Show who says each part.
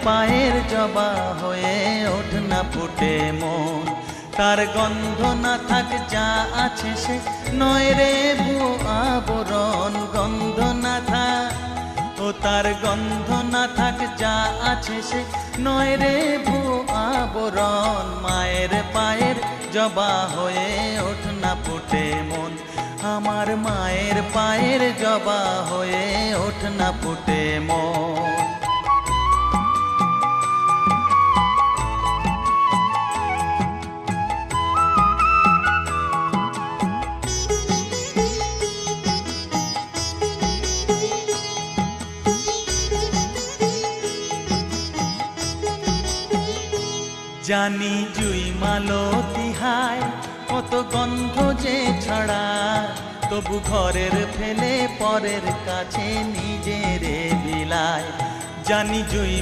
Speaker 1: পায়ের জবা হয়ে ওঠ না ফুটে মন। তার গন্ধ না থাক যা আছে সে নয় রে ভুয়ো আবরণ, গন্ধ না থাক ও তার গন্ধ না থাক যা আছে সে নয় রে ভুয়ো আবরণ। মায়ের পায়ের জবা হয়ে ওঠ না ফুটে মন, আমার মায়ের পায়ের জবা হয়ে ওঠ না ফুটে মন। জানি জুই মালতী হায় কত গন্ধ যে ছড়ায়, তবু ঘরের ফেলে পরের কাছে নিজেরে বিলায়। জানি জুই